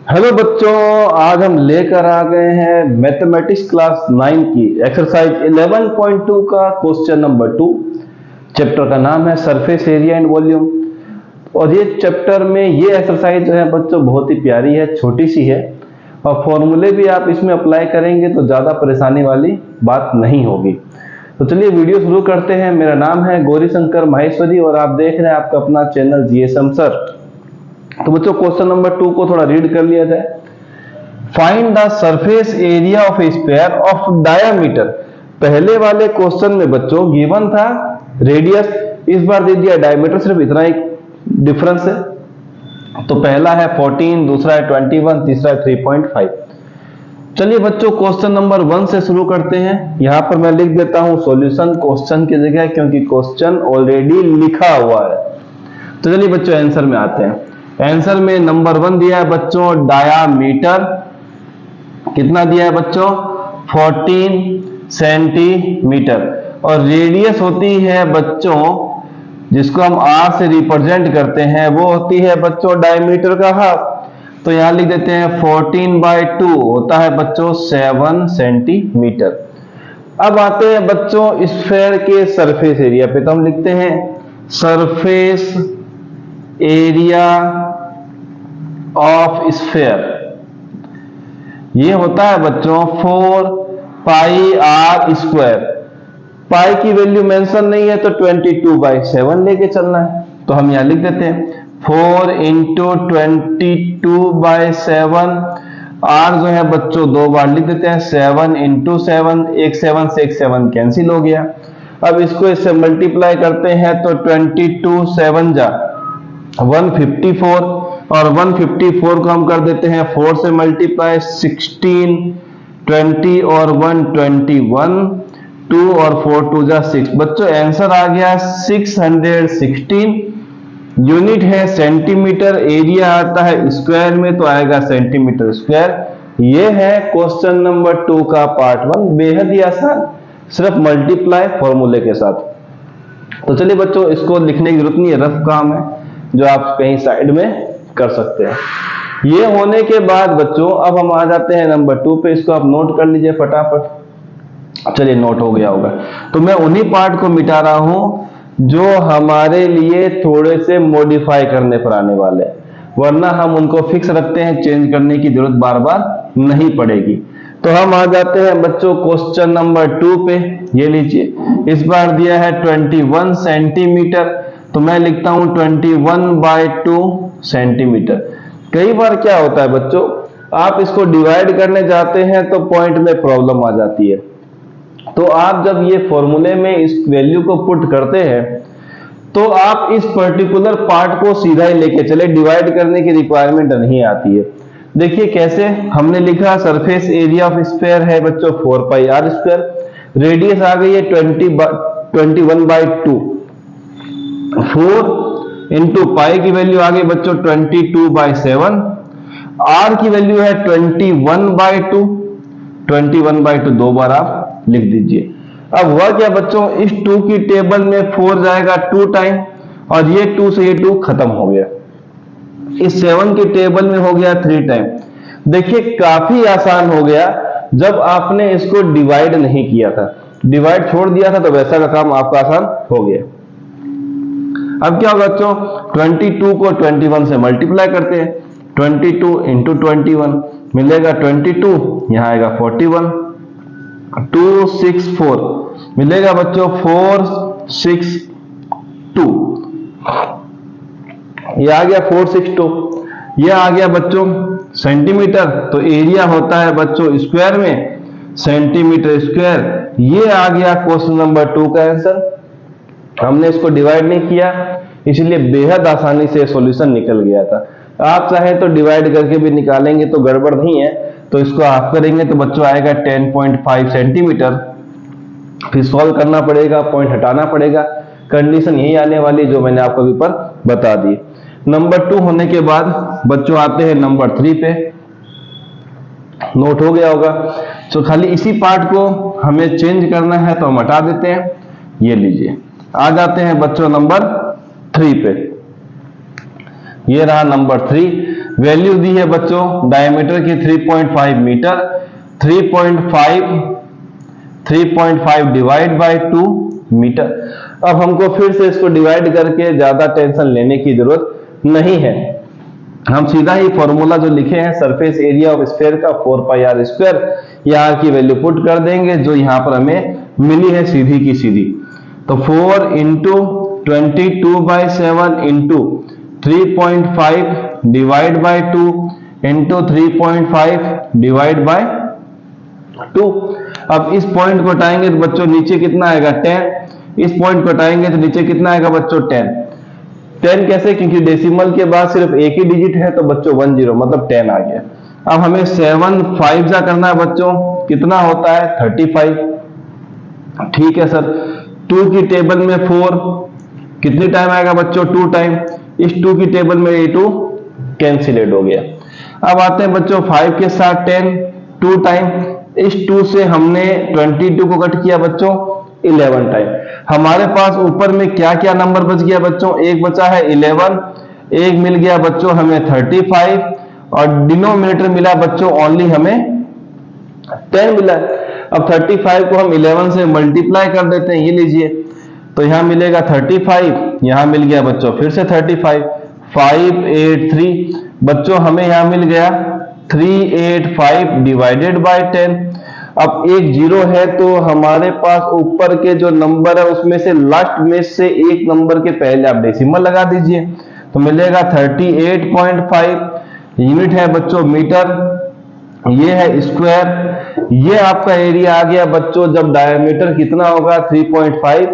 Hello बच्चों, आज हम लेकर आ गए हैं मैथमेटिक्स क्लास 9 की एक्सरसाइज 11.2 का क्वेश्चन नंबर 2। चैप्टर का नाम है सरफेस एरिया एंड वॉल्यूम। और ये चैप्टर में ये एक्सरसाइज जो है बच्चों बहुत ही प्यारी है, छोटी सी है और फॉर्मूले भी आप इसमें अप्लाई करेंगे तो ज़्यादा परेशानी वाली बात नहीं होगी। तो चलिए वीडियो शुरू करते हैं। मेरा नाम है गौरी शंकर माहेश्वरी और आप देख रहे हैं आपका अपना चैनल जीएसएम सर। तो बच्चों क्वेश्चन नंबर 2 को थोड़ा रीड कर लिया जाए। Find the surface area of A sphere of diameter. पहले वाले क्वेश्चन में बच्चों गिवन था रेडियस, इस बार दे दिया डायमीटर, सिर्फ इतना ही डिफरेंस है। तो पहला है 14, दूसरा है 21, तीसरा है 3.5। चलिए बच्चों क्वेश्चन नंबर 1 से शुरू करते हैं। यहां पर मैं लिख देता हूं सॉल्यूशन क्वेश्चन की जगह, क्योंकि क्वेश्चन ऑलरेडी लिखा हुआ है। तो चलिए बच्चों आंसर में आते हैं। आंसर में नंबर 1 दिया है बच्चों डायामीटर, कितना दिया है बच्चों 14 सेंटीमीटर। और रेडियस होती है बच्चों जिसको हम आर से रिप्रेजेंट करते हैं, वो होती है बच्चों डायमीटर का हाफ। तो यहां लिख देते हैं 14/2 होता है बच्चों 7 सेंटीमीटर। अब आते हैं बच्चों स्फीयर के सरफेस एरिया पे। तो हम लिखते हैं सरफेस एरिया ऑफ स्फीयर, ये होता है बच्चों 4πr²। पाई की वैल्यू मेंशन नहीं है तो 22/7 लेके चलना है। तो हम यहां लिख देते हैं 4 × 22/7। आर जो है बच्चों 2 बार लिख देते हैं 7 × 7, एक 7 से एक 7 कैंसिल हो गया। अब इसको इससे मल्टीप्लाई करते हैं तो 22 7 जा 154 और 154 को हम कर देते हैं 4 से मल्टीप्लाई 16, 20 और 1 21, 2 और 4 2 जा 6। बच्चों आंसर आ गया 616। यूनिट है सेंटीमीटर, एरिया आता है स्क्वायर में तो आएगा सेंटीमीटर स्क्वायर। ये है क्वेश्चन नंबर 2 का पार्ट 1, बेहद ही आसान, सिर्फ मल्टीप्लाई फॉर्मूले के साथ। तो चलिए बच्चों इसको लिखने की जरूरत नहीं है, रफ काम है जो आप कहीं साइड में कर सकते हैं। ये होने के बाद बच्चों अब हम आ जाते हैं नंबर 2 पे। इसको आप नोट कर लीजिए फटाफट। चलिए नोट हो गया होगा। तो मैं उन्हीं पार्ट को मिटा रहा हूं जो हमारे लिए थोड़े से मॉडिफाई करने पर आने वाले हैं, वरना हम उनको फिक्स रखते हैं, चेंज करने की जरूरत बार बार नहीं पड़ेगी। तो हम आ जाते हैं बच्चों क्वेश्चन नंबर 2 पे। ये लीजिए, इस बार दिया है 21 सेंटीमीटर, तो मैं लिखता हूं 21/2 सेंटीमीटर। कई बार क्या होता है बच्चों, आप इसको डिवाइड करने जाते हैं तो पॉइंट में प्रॉब्लम आ जाती है। तो आप जब ये फॉर्मूले में इस वैल्यू को पुट करते हैं तो आप इस पर्टिकुलर पार्ट को सीधा ही लेके चले, डिवाइड करने की रिक्वायरमेंट नहीं आती है। देखिए कैसे हमने लिखा, सरफेस एरिया ऑफ स्फीयर है बच्चों 4πr², रेडियस आ गई है 21/2, 4 × पाई की वैल्यू आ गई बच्चों 22/7, आर की वैल्यू है 21/2, 21/2 दो बार आप लिख दीजिए। अब हुआ क्या बच्चों, इस 2 की टेबल में 4 जाएगा 2 टाइम और ये 2 से ये 2 खत्म हो गया। इस 7 की टेबल में हो गया 3 टाइम। देखिए काफी आसान हो गया जब आपने इसको डिवाइड नहीं किया था, डिवाइड छोड़ दिया था तो वैसा का काम आपका आसान हो गया। अब क्या होगा बच्चों, 22 को 21 से मल्टीप्लाई करते हैं, 22 × 21 मिलेगा 22, यहां आएगा 41, 264 मिलेगा बच्चों 462, ये आ गया 462। ये आ गया बच्चों सेंटीमीटर, तो एरिया होता है बच्चों स्क्वायर में, सेंटीमीटर स्क्वायर। ये आ गया क्वेश्चन नंबर 2 का आंसर। हमने इसको डिवाइड नहीं किया इसलिए बेहद आसानी से सॉल्यूशन निकल गया था। आप चाहे तो डिवाइड करके भी निकालेंगे तो गड़बड़ नहीं है। तो इसको आप करेंगे तो बच्चों आएगा 10.5 सेंटीमीटर। फिर सॉल्व करना पड़ेगा, पॉइंट हटाना पड़ेगा, कंडीशन यही आने वाली जो मैंने आपको अभी पर बता दी। नंबर 2 होने के बाद बच्चों आते हैं नंबर 3 पे। नोट हो गया होगा। तो खाली इसी पार्ट को हमें चेंज करना है तो हम हटा देते हैं। ये लीजिए, आ जाते हैं बच्चों नंबर 3 पे। ये रहा नंबर 3। वैल्यू दी है बच्चों डायमीटर की 3.5 मीटर, 3.5 डिवाइड बाय 2 मीटर। अब हमको फिर से इसको डिवाइड करके ज्यादा टेंशन लेने की जरूरत नहीं है, हम सीधा ही फॉर्मूला जो लिखे हैं सरफेस एरिया ऑफ स्फीयर का 4πr², यहाँ की वैल्यू पुट कर देंगे जो यहाँ पर हमें मिली है सीधी की सीधी। तो 4 into 22/7 into 3.5 divide by 2 into 3.5 divide by 2। अब इस पॉइंट को हटाएंगे तो बच्चों नीचे कितना आएगा 10, इस पॉइंट को हटाएंगे तो नीचे कितना आएगा बच्चों 10 कैसे, क्योंकि डेसिमल के बाद सिर्फ एक ही डिजिट है तो बच्चों 10 मतलब 10 आ गया। अब हमें 7 5 जा करना है बच्चों, कितना होता है 35। ठीक है सर, 2 की टेबल में 4 कितनी टाइम आएगा बच्चों 2 टाइम, इस 2 की टेबल में ये 2 कैंसिलेट हो गया। अब आते हैं बच्चों 5 के साथ 10 2 टाइम, इस 2 से हमने 22 को कट किया बच्चों 11 टाइम। हमारे पास ऊपर में क्या क्या नंबर बच गया बच्चों, एक बचा है 11, एक मिल गया बच्चों हमें 35 और डिनोमिनेटर मिला बच्चों ओनली हमें 10 मिला। अब 35 को हम 11 से मल्टीप्लाई कर देते हैं, ये लीजिए, तो यहां मिलेगा 35, यहां मिल गया बच्चों फिर से 35, 583 बच्चों हमें यहां मिल गया 385 डिवाइडेड बाय 10। अब एक जीरो है तो हमारे पास ऊपर के जो नंबर है उसमें से लास्ट में से एक नंबर के पहले आप डेसिमल लगा दीजिए तो मिलेगा 38.5। यूनिट है बच्चों मीटर, ये है स्क्वायर। ये आपका एरिया आ गया बच्चों जब डायमीटर कितना होगा 3.5